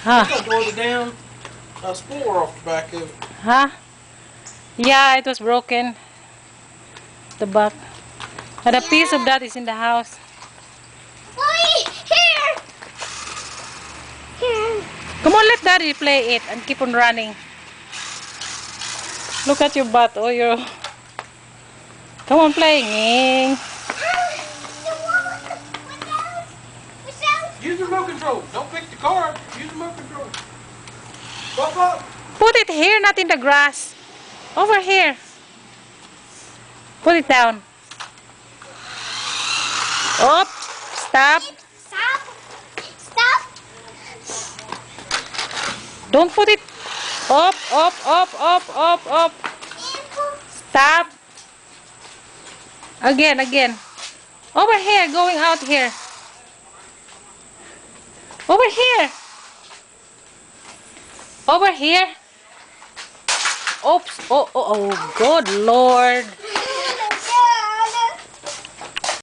Huh? I tore the damn spoiler off the back of it. Huh? Yeah, it was broken. The back. And a piece of that is in the house. Mommy, here. Here. Come on, let daddy play it and keep on running. Look at your butt. Oh, you're... Come on, playing. Use the remote control. Don't pick the car. Use the remote control. Pop up. Put it here, not in the grass. Over here. Put it down. Up. Stop. Stop. Stop. Don't put it up, up, up, up, up, up. Stop. Again. Over here, going out here. Over here. Over here. Oops. Oh, good Lord.